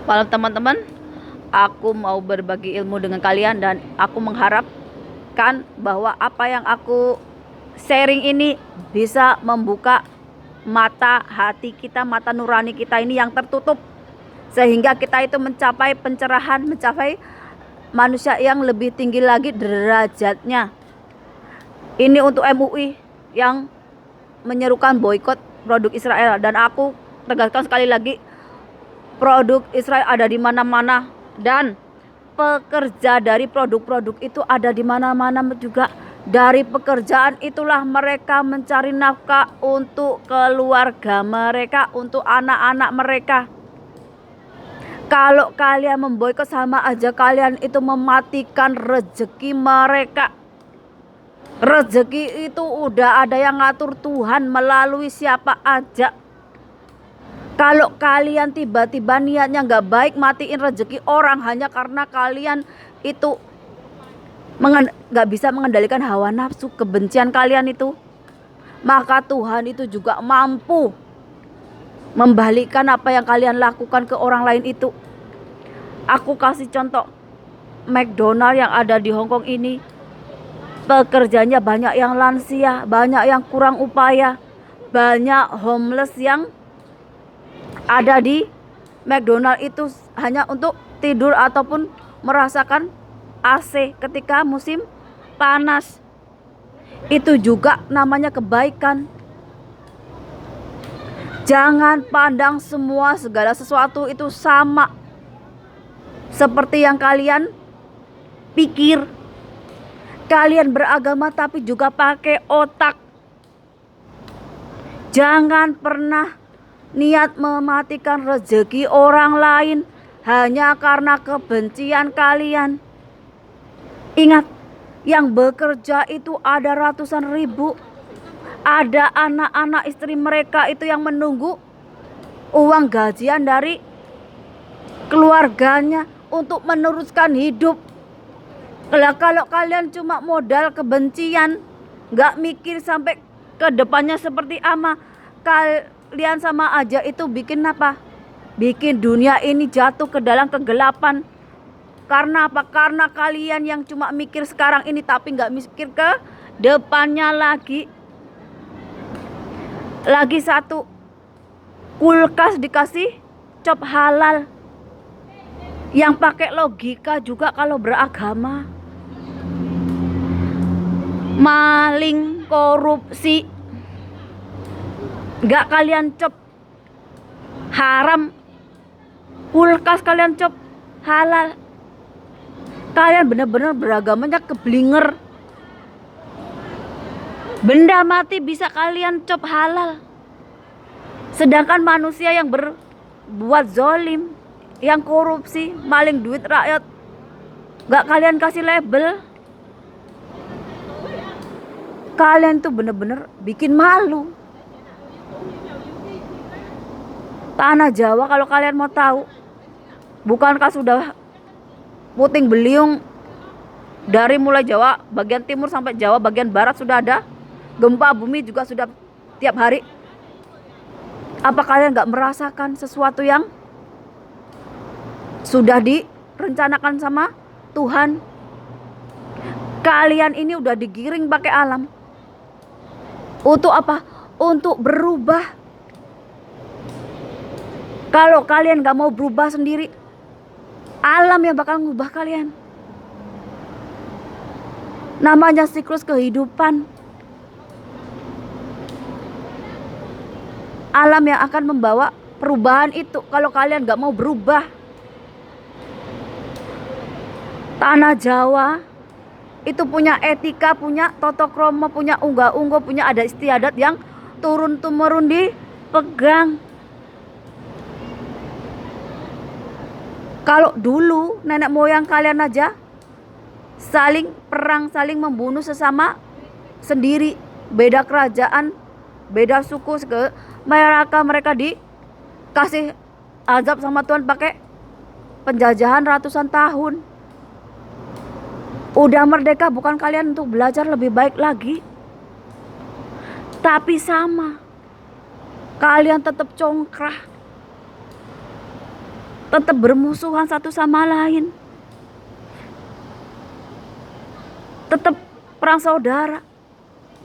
Malam teman-teman, aku mau berbagi ilmu dengan kalian dan aku mengharapkan bahwa apa yang aku sharing ini bisa membuka mata hati kita, mata nurani kita ini yang tertutup, sehingga kita itu mencapai pencerahan, mencapai manusia yang lebih tinggi lagi derajatnya. Ini untuk MUI yang menyerukan boykot produk Israel, dan aku tegaskan sekali lagi, produk Israel ada di mana-mana dan pekerja dari produk-produk itu ada di mana-mana juga. Dari pekerjaan itulah mereka mencari nafkah untuk keluarga mereka, untuk anak-anak mereka. Kalau kalian memboikot, sama aja kalian itu mematikan rezeki mereka. Rezeki itu udah ada yang ngatur Tuhan melalui siapa aja. Kalau kalian tiba-tiba niatnya nggak baik, matiin rezeki orang hanya karena kalian itu nggak bisa mengendalikan hawa nafsu, kebencian kalian itu, maka Tuhan itu juga mampu membalikkan apa yang kalian lakukan ke orang lain itu. Aku kasih contoh, McDonald yang ada di Hong Kong ini, pekerjanya banyak yang lansia, banyak yang kurang upaya, banyak homeless yang ada di McDonald itu hanya untuk tidur ataupun merasakan AC ketika musim panas. Itu juga namanya kebaikan. Jangan pandang semua segala sesuatu itu sama seperti yang kalian pikir. Kalian beragama tapi juga pakai otak. Jangan pernah niat mematikan rezeki orang lain hanya karena kebencian kalian. Ingat, yang bekerja itu ada ratusan ribu. Ada anak-anak istri mereka itu yang menunggu uang gajian dari keluarganya untuk meneruskan hidup. Kalau kalian cuma modal kebencian, gak mikir sampai ke depannya seperti apa, kalian sama aja itu bikin apa? Bikin dunia ini jatuh ke dalam kegelapan. Karena apa? Karena kalian yang cuma mikir sekarang ini tapi gak mikir ke depannya lagi. Lagi satu, kulkas dikasih cop halal. Yang pakai logika juga kalau beragama. Maling, korupsi, gak kalian cop haram, kulkas kalian cop halal. Kalian benar-benar beragamanya keblinger. Benda mati bisa kalian cop halal, sedangkan manusia yang berbuat zolim, yang korupsi, maling duit rakyat, gak kalian kasih label. Kalian tuh bener-bener bikin malu. Tanah Jawa kalau kalian mau tahu, bukankah sudah puting beliung dari mulai Jawa bagian timur sampai Jawa bagian barat sudah ada. Gempa bumi juga sudah tiap hari. Apa kalian gak merasakan sesuatu yang sudah direncanakan sama Tuhan? Kalian ini udah digiring pakai alam. Untuk apa? Untuk berubah. Kalau kalian gak mau berubah sendiri, alam yang bakal ngubah kalian. Namanya siklus kehidupan. Alam yang akan membawa perubahan itu kalau kalian gak mau berubah. Tanah Jawa itu punya etika, punya toto kromo, punya unggah-ungguh, punya adat istiadat yang turun-temurun dipegang. Kalau dulu nenek moyang kalian aja saling perang, saling membunuh sesama sendiri, beda kerajaan, beda suku, mereka dikasih azab sama Tuhan pakai penjajahan ratusan tahun. Udah merdeka, bukan kalian untuk belajar lebih baik lagi, tapi sama, kalian tetap congkrah. tetap bermusuhan satu sama lain, tetap perang saudara,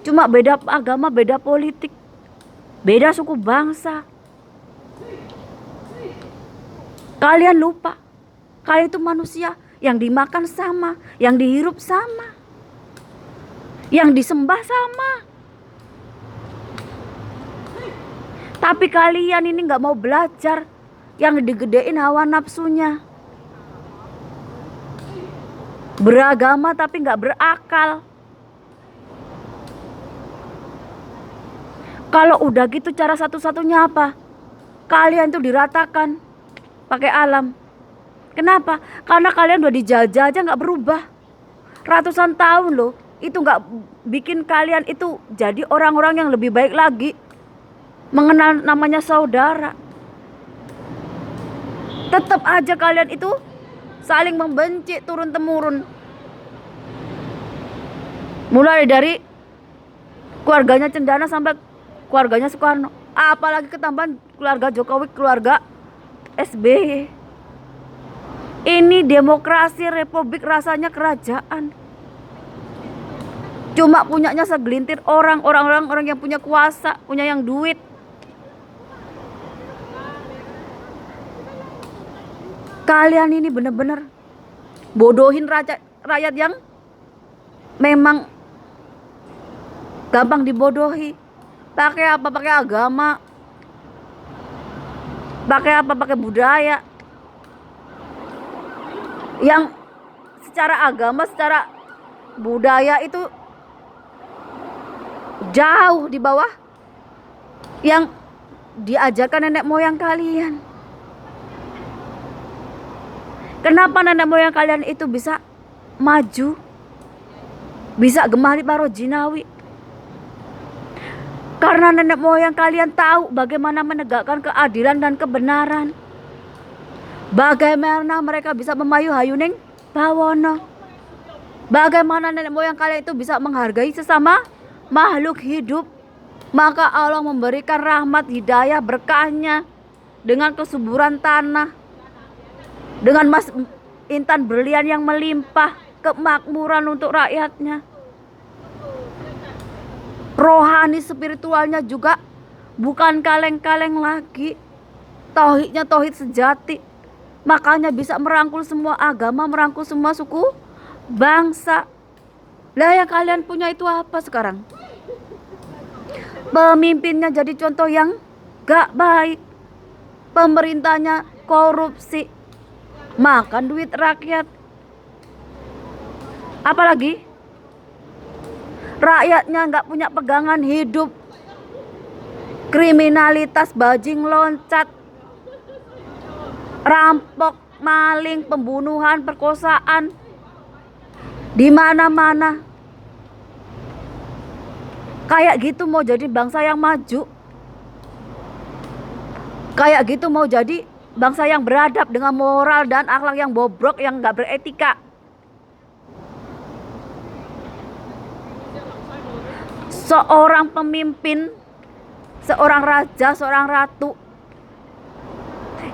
cuma beda agama, beda politik, beda suku bangsa. Kalian lupa, kalian itu manusia yang dimakan sama, yang dihirup sama, yang disembah sama. Tapi kalian ini gak mau belajar, yang digedein hawa nafsunya. Beragama tapi gak berakal. Kalau udah gitu cara satu-satunya apa? Kalian tuh diratakan pakai alam. Kenapa? Karena kalian udah dijajah aja gak berubah. Ratusan tahun loh. Itu gak bikin kalian itu jadi orang-orang yang lebih baik lagi. Mengenal namanya saudara. Tetap aja kalian itu saling membenci turun-temurun. Mulai dari keluarganya Cendana sampai keluarganya Soekarno. Apalagi ketambahan keluarga Jokowi, keluarga SBY. Ini demokrasi republik, rasanya kerajaan. Cuma punyanya segelintir orang yang punya kuasa, punya yang duit. Kalian ini bener-bener bodohin rakyat yang memang gampang dibodohi. Pakai apa? Pakai agama. Pakai apa? Pakai budaya. Yang secara agama, secara budaya itu jauh di bawah yang diajarkan nenek moyang kalian. Kenapa nenek moyang kalian itu bisa maju, bisa gemari paro jinawi? Karena nenek moyang kalian tahu bagaimana menegakkan keadilan dan kebenaran. Bagaimana mereka bisa memayu hayuning bawono. Bagaimana nenek moyang kalian itu bisa menghargai sesama makhluk hidup. Maka Allah memberikan rahmat, hidayah, berkahnya dengan kesuburan tanah, dengan mas intan berlian yang melimpah, kemakmuran untuk rakyatnya. Rohani spiritualnya juga bukan kaleng-kaleng lagi. Tauhidnya tauhid sejati. Makanya bisa merangkul semua agama, merangkul semua suku bangsa. Lah yang kalian punya itu apa sekarang? Pemimpinnya jadi contoh yang gak baik. Pemerintahnya korupsi, makan duit rakyat. Apalagi rakyatnya gak punya pegangan hidup. Kriminalitas bajing loncat, rampok, maling, pembunuhan, perkosaan di mana-mana. Kayak gitu mau jadi bangsa yang maju? Kayak gitu mau jadi bangsa yang beradab dengan moral dan akhlak yang bobrok, yang gak beretika? Seorang pemimpin, seorang raja, seorang ratu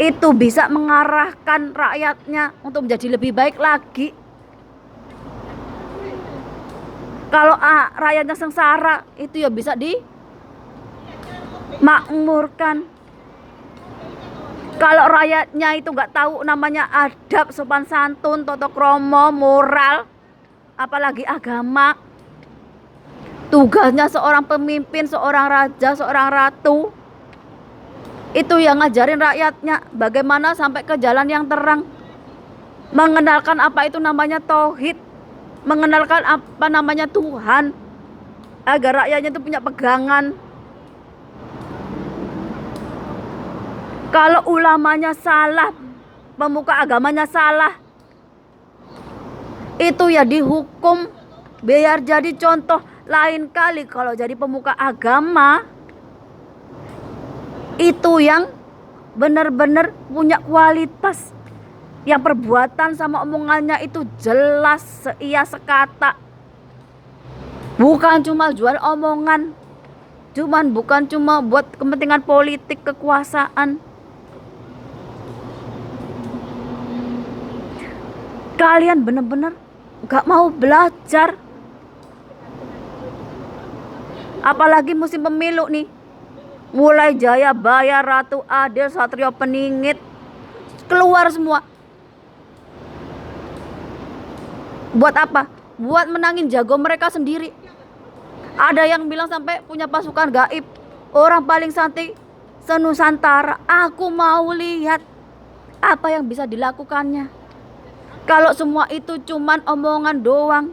itu bisa mengarahkan rakyatnya untuk menjadi lebih baik lagi. Kalau rakyatnya sengsara, itu ya bisa dimakmurkan. Kalau rakyatnya itu nggak tahu namanya adab, sopan santun, tata krama, moral, apalagi agama. Tugasnya seorang pemimpin, seorang raja, seorang ratu, itu yang ngajarin rakyatnya bagaimana sampai ke jalan yang terang. Mengenalkan apa itu namanya tauhid, mengenalkan apa namanya Tuhan, agar rakyatnya itu punya pegangan. Kalau ulamanya salah, pemuka agamanya salah, itu ya dihukum biar jadi contoh. Lain kali kalau jadi pemuka agama itu yang benar-benar punya kualitas, yang perbuatan sama omongannya itu jelas, seia sekata, bukan cuma jual omongan, bukan cuma buat kepentingan politik kekuasaan. Kalian bener-bener gak mau belajar. Apalagi musim pemilu nih. Mulai Jayabaya, Ratu Adil, Satrio Peningit keluar semua. Buat apa? Buat menangin jago mereka sendiri. Ada yang bilang sampai punya pasukan gaib, orang paling santai se-Nusantara. Aku mau lihat apa yang bisa dilakukannya. Kalau semua itu cuman omongan doang,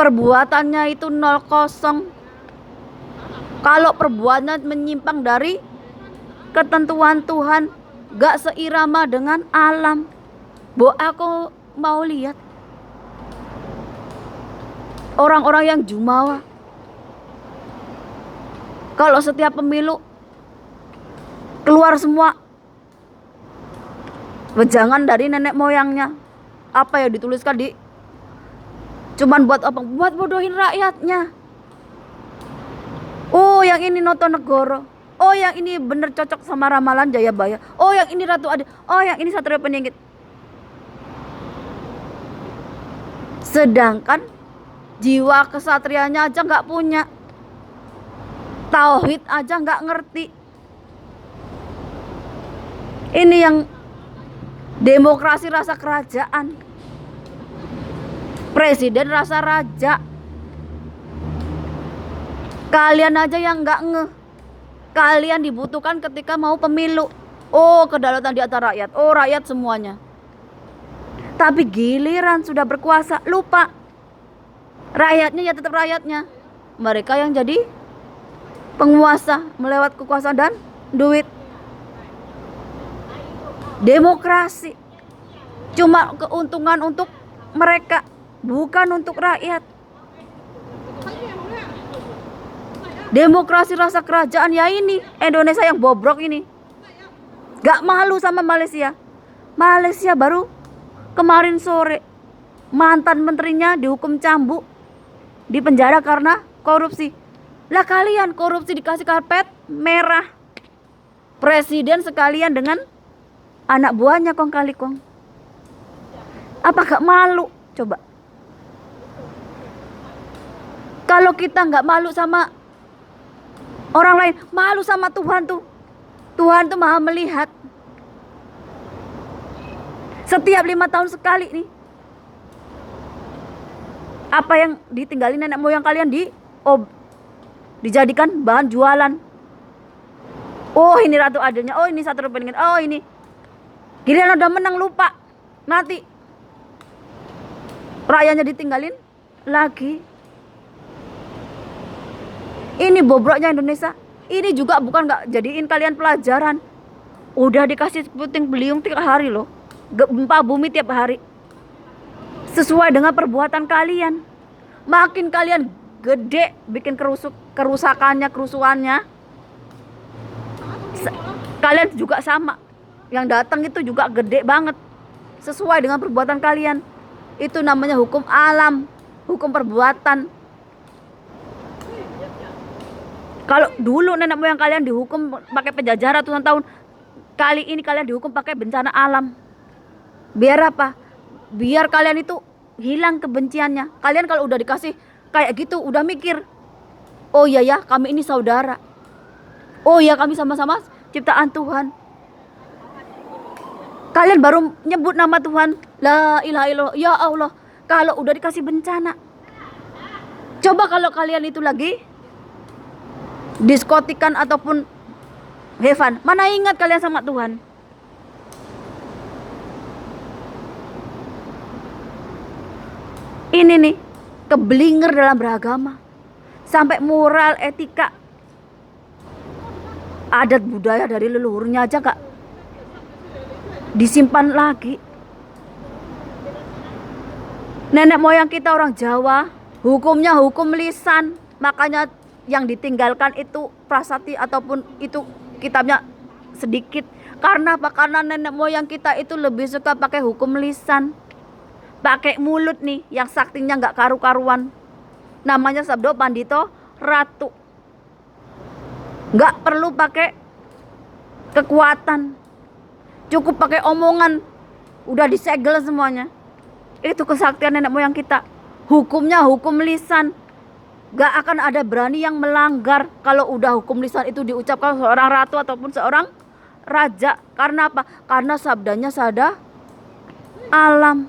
perbuatannya itu 0-0. Kalau perbuatannya menyimpang dari ketentuan Tuhan, gak seirama dengan alam, aku mau lihat orang-orang yang jumawa. Kalau setiap pemilu keluar semua wejangan dari nenek moyangnya, apa yang dituliskan di cuman buat apa? Buat bodohin rakyatnya. Oh, yang ini Notonegoro. Oh, yang ini bener cocok sama ramalan Jayabaya. Oh, yang ini Ratu Adil. Oh, yang ini Satrio Peningit. Sedangkan jiwa kesatrianya aja nggak punya, tauhid aja nggak ngerti. Ini yang demokrasi rasa kerajaan, presiden rasa raja. Kalian aja yang nggak ngeh. Kalian dibutuhkan ketika mau pemilu. Oh, kedaulatan di atas rakyat. Oh, rakyat semuanya. Tapi giliran sudah berkuasa, lupa. Rakyatnya ya tetap rakyatnya. Mereka yang jadi penguasa melewat kekuasaan dan duit. Demokrasi cuma keuntungan untuk mereka, bukan untuk rakyat. Demokrasi rasa kerajaan ya ini Indonesia yang bobrok ini. Gak malu sama Malaysia. Malaysia baru kemarin sore mantan menterinya dihukum cambuk, di penjara karena korupsi. Lah kalian korupsi dikasih karpet merah. Presiden sekalian dengan anak buahnya kong kali kong. Apa gak malu? Coba. Kalau kita gak malu sama orang lain, malu sama Tuhan tuh. Tuhan tuh maha melihat. Setiap 5 tahun sekali nih, apa yang ditinggalin nenek moyang kalian dijadikan bahan jualan. Oh, ini Ratu Adilnya. Oh, ini Satrio Peningit. Oh, ini. Giliran udah menang lupa. Nanti rakyatnya ditinggalin lagi. Ini bobroknya Indonesia. Ini juga bukan gak jadiin kalian pelajaran. Udah dikasih puting beliung tiap hari loh. Gempa bumi tiap hari. Sesuai dengan perbuatan kalian. Makin kalian gede bikin kerusakannya, kerusuhannya, kalian juga sama. Yang datang itu juga gede banget. Sesuai dengan perbuatan kalian. Itu namanya hukum alam, hukum perbuatan. Kalau dulu nenek moyang kalian dihukum pakai penjara ratusan tahun, kali ini kalian dihukum pakai bencana alam. Biar apa? Biar kalian itu hilang kebenciannya. Kalian kalau udah dikasih kayak gitu udah mikir, oh iya ya, kami ini saudara. Oh iya, kami sama-sama ciptaan Tuhan. Kalian baru nyebut nama Tuhan, la ilaha illallah, ya Allah. Kalau udah dikasih bencana, coba kalau kalian itu lagi diskotikan ataupun heaven, mana ingat kalian sama Tuhan? Ini nih, keblinger dalam beragama. Sampai moral, etika, adat budaya dari leluhurnya aja gak disimpan lagi. Nenek moyang kita orang Jawa, hukumnya hukum lisan. Makanya yang ditinggalkan itu prasasti ataupun itu kitabnya sedikit. Karena apa? Karena nenek moyang kita itu lebih suka pakai hukum lisan, pakai mulut nih, yang saktinya nggak karu-karuan. Namanya Sabdo Pandito Ratu. Nggak perlu pakai kekuatan, cukup pakai omongan, udah disegel semuanya. Itu kesaktian nenek moyang kita. Hukumnya hukum lisan. Gak akan ada berani yang melanggar kalau udah hukum lisan itu diucapkan seorang ratu ataupun seorang raja. Karena apa? Karena sabdanya sada alam.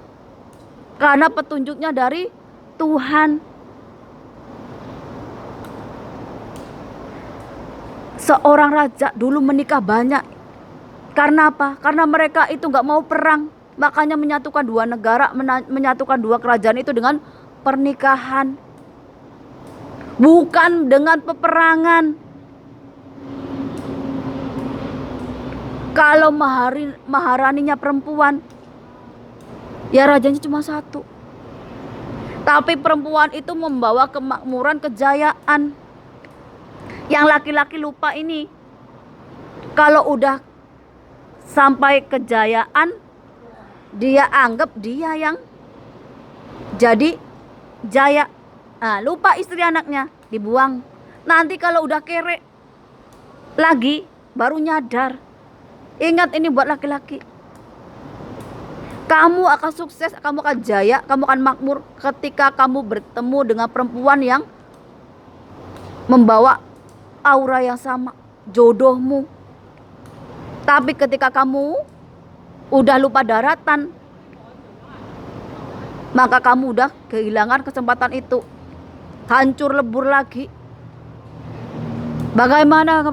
Karena petunjuknya dari Tuhan. Seorang raja dulu menikah banyak. Karena apa? Karena mereka itu gak mau perang. Makanya menyatukan dua negara, menyatukan dua kerajaan itu dengan pernikahan. Bukan dengan peperangan. Kalau maharaninya perempuan, ya rajanya cuma satu. Tapi perempuan itu membawa kemakmuran, kejayaan. Yang laki-laki lupa ini. Kalau udah sampai kejayaan, dia anggap dia yang jadi jaya. Nah, lupa istri anaknya, dibuang. Nanti kalau udah kere lagi, baru nyadar. Ingat ini buat laki-laki. Kamu akan sukses, kamu akan jaya, kamu akan makmur ketika kamu bertemu dengan perempuan yang membawa aura yang sama, jodohmu. Tapi ketika kamu udah lupa daratan, maka kamu udah kehilangan kesempatan itu. Hancur lebur lagi. Bagaimana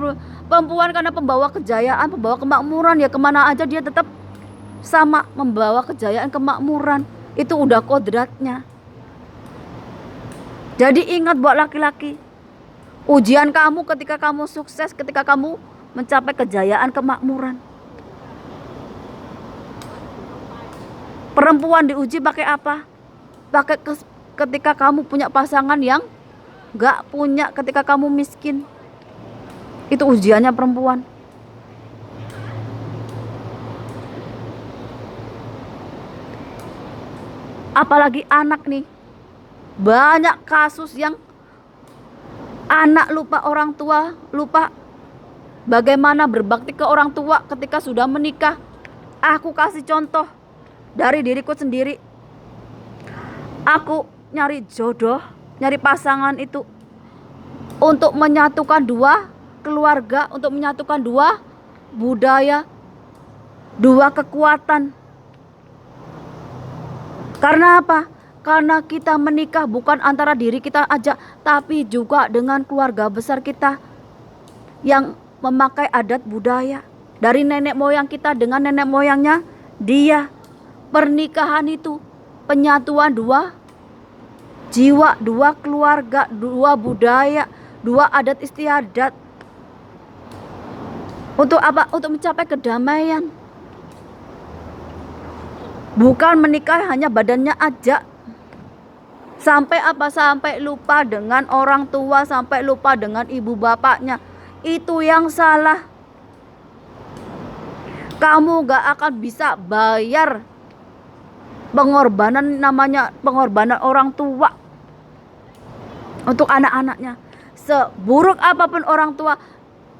perempuan karena pembawa kejayaan, pembawa kemakmuran, ya kemana aja dia tetap sama membawa kejayaan, kemakmuran. Itu udah kodratnya. Jadi ingat buat laki-laki, ujian kamu ketika kamu sukses, ketika kamu mencapai kejayaan, kemakmuran. Perempuan diuji pakai apa? Pakai ketika kamu punya pasangan yang gak punya, ketika kamu miskin. Itu ujiannya perempuan. Apalagi anak nih. Banyak kasus yang anak lupa orang tua, lupa bagaimana berbakti ke orang tua ketika sudah menikah. Aku kasih contoh dari diriku sendiri. Aku nyari jodoh, nyari pasangan itu untuk menyatukan dua keluarga, untuk menyatukan dua budaya, dua kekuatan. Karena apa? Karena kita menikah bukan antara diri kita aja, tapi juga dengan keluarga besar kita yang memakai adat budaya. Dari nenek moyang kita dengan nenek moyangnya dia. Pernikahan itu penyatuan dua jiwa, dua keluarga, dua budaya, dua adat istiadat. Untuk apa? Untuk mencapai kedamaian. Bukan menikah hanya badannya aja. Sampai apa? Sampai lupa dengan orang tua, sampai lupa dengan ibu bapaknya. Itu yang salah. Kamu gak akan bisa bayar pengorbanan, namanya pengorbanan orang tua untuk anak-anaknya. Seburuk apapun orang tua,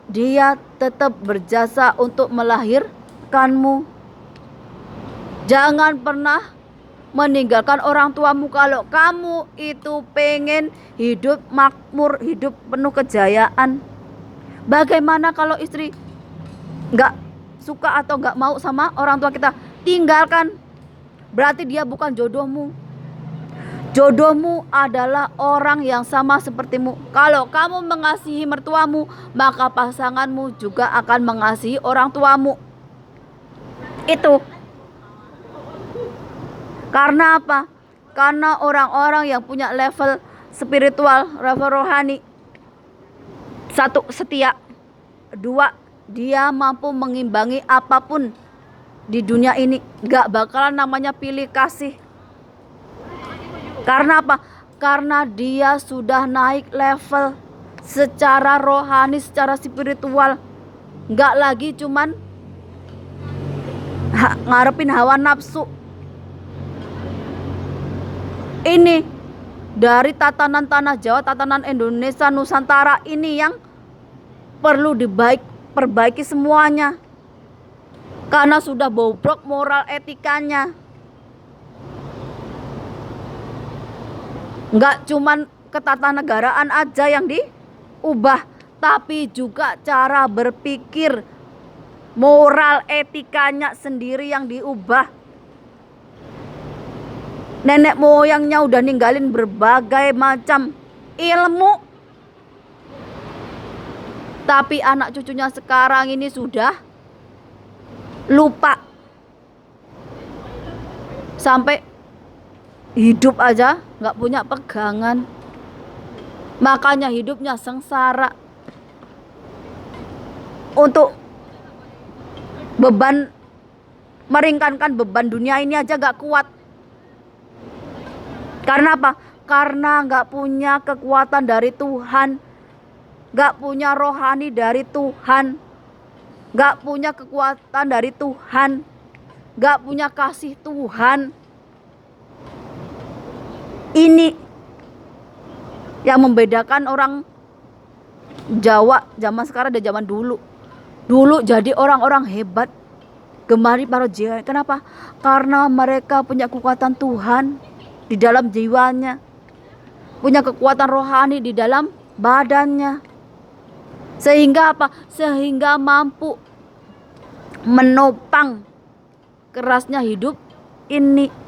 dia tetap berjasa untuk melahirkanmu. Jangan pernah meninggalkan orang tuamu kalau kamu itu pengen hidup makmur, hidup penuh kejayaan. Bagaimana kalau istri gak suka atau gak mau sama orang tua kita? Tinggalkan. Berarti dia bukan jodohmu. Jodohmu adalah orang yang sama sepertimu. Kalau kamu mengasihi mertuamu, maka pasanganmu juga akan mengasihi orang tuamu. Itu. Karena apa? Karena orang-orang yang punya level spiritual, level rohani. Satu, setia. Dua, dia mampu mengimbangi apapun di dunia ini. Gak bakalan namanya pilih kasih. Karena apa? Karena dia sudah naik level secara rohani, secara spiritual. Gak lagi cuman ngarepin hawa nafsu. Ini dari tatanan tanah Jawa, tatanan Indonesia, Nusantara ini yang perlu perbaiki semuanya. Karena sudah bobrok moral etikanya. Nggak cuman ketatanegaraan aja yang diubah, tapi juga cara berpikir, moral etikanya sendiri yang diubah. Nenek moyangnya udah ninggalin berbagai macam ilmu, tapi anak cucunya sekarang ini sudah lupa. Sampai hidup aja nggak punya pegangan. Makanya hidupnya sengsara. Untuk beban, meringankan beban dunia ini aja gak kuat. Karena apa? Karena gak punya kekuatan dari Tuhan, gak punya rohani dari Tuhan, gak punya kekuatan dari Tuhan, gak punya kasih Tuhan. Ini yang membedakan orang Jawa zaman sekarang dan zaman dulu. Dulu jadi orang-orang hebat, gemari para jiwa. Kenapa? Karena mereka punya kekuatan Tuhan di dalam jiwanya, punya kekuatan rohani di dalam badannya. Sehingga apa? Sehingga mampu menopang kerasnya hidup ini.